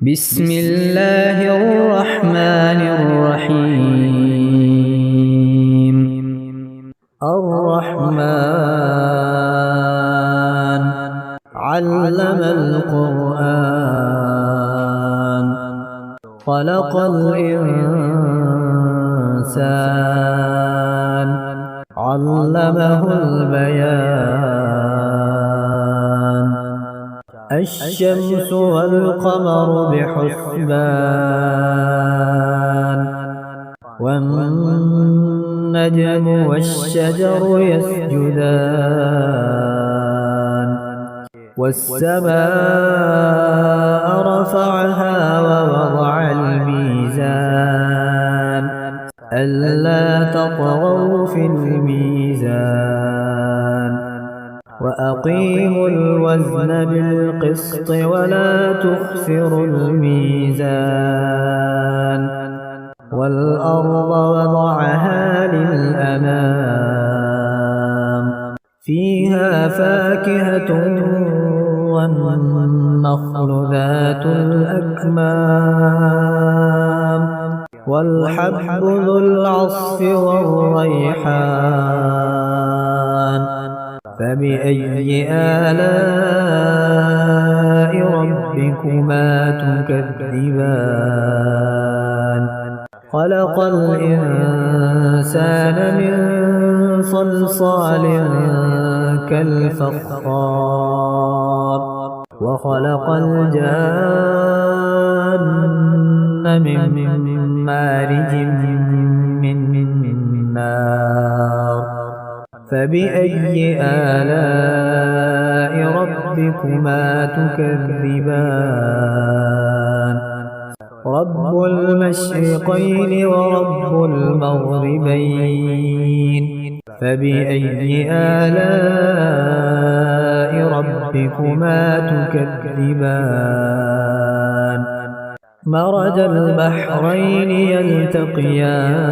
بسم الله الرحمن الرحيم. الرحمن علم القرآن خلق الإنسان علمه البيان. الشمس والقمر بحسبان والنجم والشجر يسجدان والسماء رفعها ووضع الميزان ألا تطغوا في الميزان وأقيموا الوزن بالقسط ولا تخسروا الميزان والأرض وضعها للأنام فيها فاكهة والنخل ذات الأكمام والحب ذو العصف والريحان. فبأي آلاء ربكما تكذبان؟ خلق الإنسان من صلصال كالفخار وخلق الجان من مارج من نار. فبأي آلاء ربكما تكذبان؟ رب المشرقين ورب المغربين. فبأي آلاء ربكما تكذبان؟ مرج البحرين يلتقيان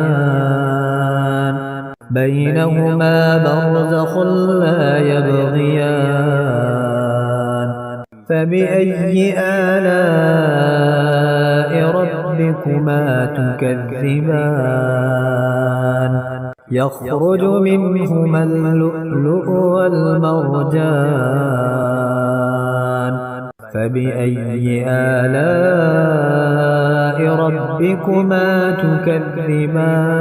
بينهما برزخ لا يبغيان. فبأي آلاء ربكما تكذبان؟ يخرج منهما اللؤلؤ والمرجان. فبأي آلاء ربكما تكذبان؟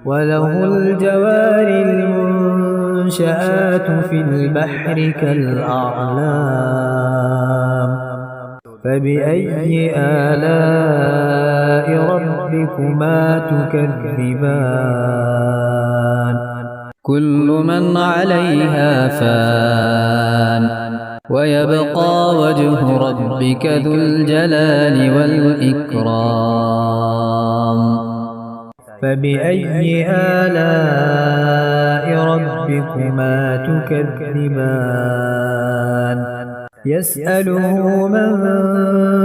وله الجوار المنشآت في البحر كالأعلام. فبأي آلاء ربكما تكذبان؟ كل من عليها فان ويبقى وجه ربك ذو الجلال والإكرام. فبأي آلاء ربكما تكذبان؟ يسأله من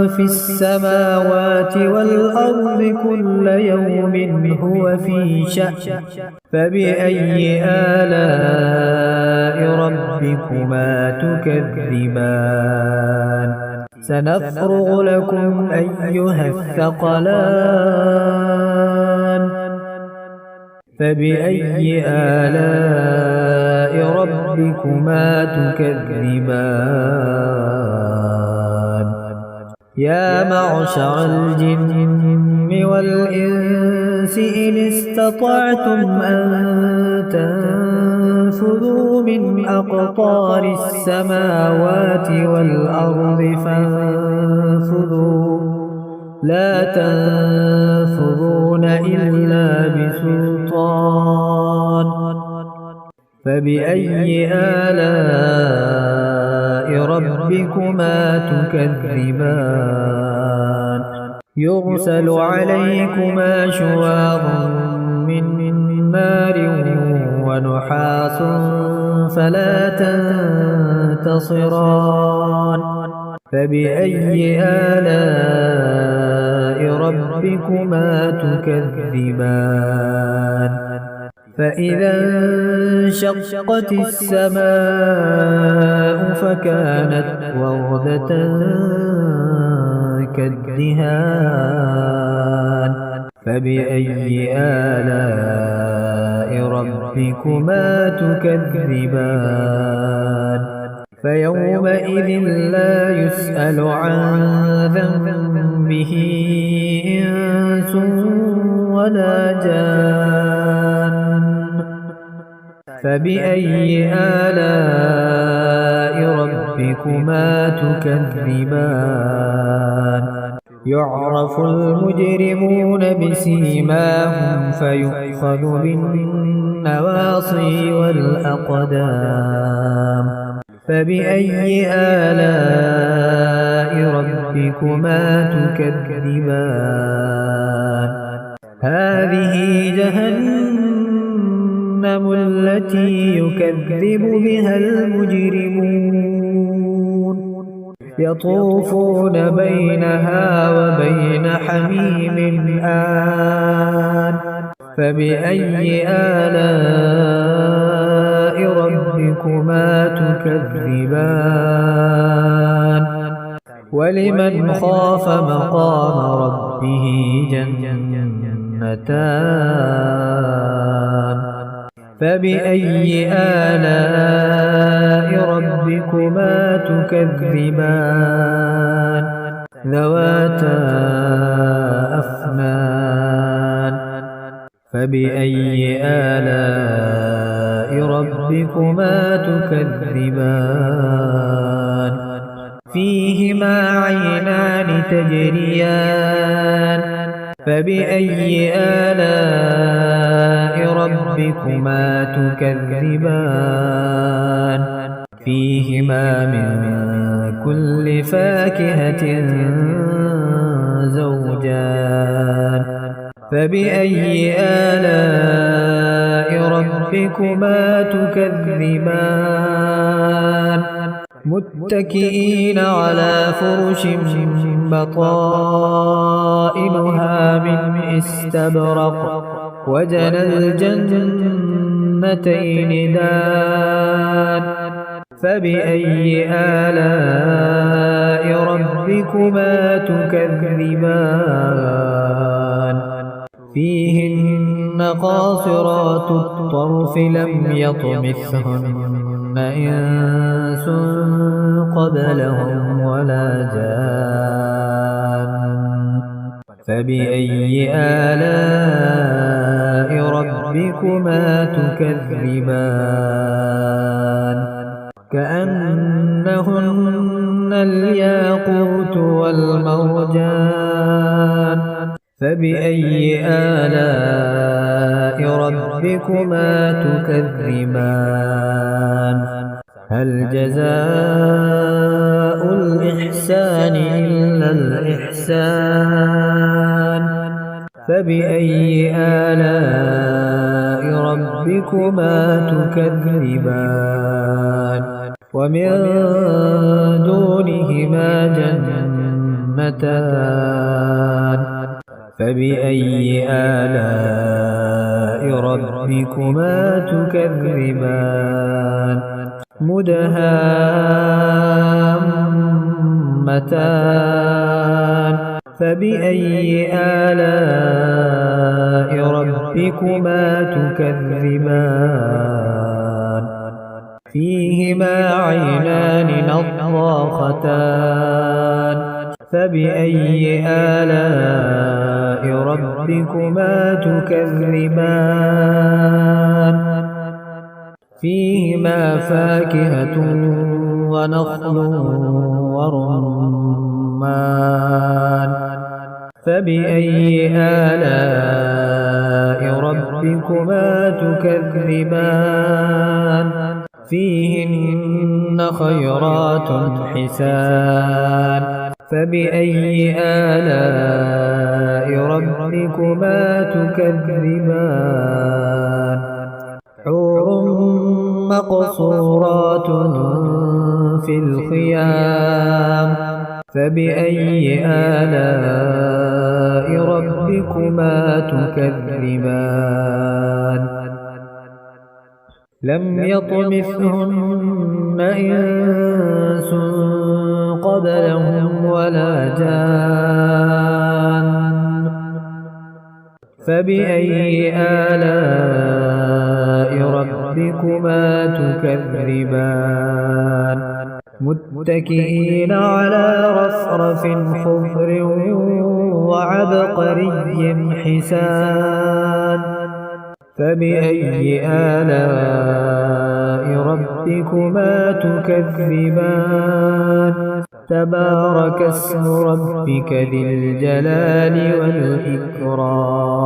في السماوات والأرض كل يوم هو في شأن. فبأي آلاء ربكما تكذبان؟ سنفرغ لكم أيها الثقلان. فبأي آلاء ربكما تكذبان؟ يا معشر الجن والإنس إن استطعتم أن تنفذوا من أقطار السماوات والأرض فانفذوا لا تنفذون إلا بسلطان. فبأي آلاء ربكما تكذبان؟ يرسل عليكما شواظ من نار ونحاس فلا تنتصران. فبأي آلاء ربكما تكذبان؟ فإذا انشقت السماء فكانت وردة كالدهان فبأي آلاء ربكما تكذبان فيومئذ لا يسأل عن ذنبه إنس ولا جان فبأي آلاء ربكما تكذبان يعرف المجرمون بسيماهم فيؤخذ بالنواصي والأقدام فبأي آلاء ربكما تكذبان هذه جهنم التي يكذب بها المجرمون يطوفون بينها وبين حميم آن فبأي آلاء ربكما تكذبان ولمن خاف مقام ربه جنتان فبأي آلاء ربكما تكذبان ذواتا أفنان فبأي آلاء ربكما تكذبان فيهما عينان تجريان فبأي آلاء ربكما تكذبان فيهما من كل فاكهة زوجان فبأي آلاء ربكما تكذبان متكئين على فرش بطائنها من استبرق وجنى الجنتين دان فبأي آلاء ربكما تكذبان فيهن قاصرات الطرف لم يطمثهن إنس قبلهم ولا جان فبأي آلاء ربكما تكذبان كأنهن الياقوت والمرجان فبأي آلاء ربكما تكذبان هل جزاء الإحسان إلا الإحسان فبأي آلاء ربكما تكذبان ومن دونهما جنتان فبأي آلاء ربكما تكذبان مدهامتان فبأي آلاء ربكما تكذبان فيهما عينان نضاختان فبأي آلاء ربكما تكذبان فيهما فاكهة ونخل ورمان فبأي آلاء ربكما تكذبان فيهن خيرات حسان فبأي آلاء ربكما تكذبان حور مقصورات في الخيام فبأي آلاء ربكما تكذبان لم يطمثهن إنس قبلهم ولا جان فبأي آلاء ربكما تكذبان متكئين على رفرف خضر وعبقري حسان فبأي آلاء ربكما تكذبان تبارك اسم ربك ذي الجلال والإكرام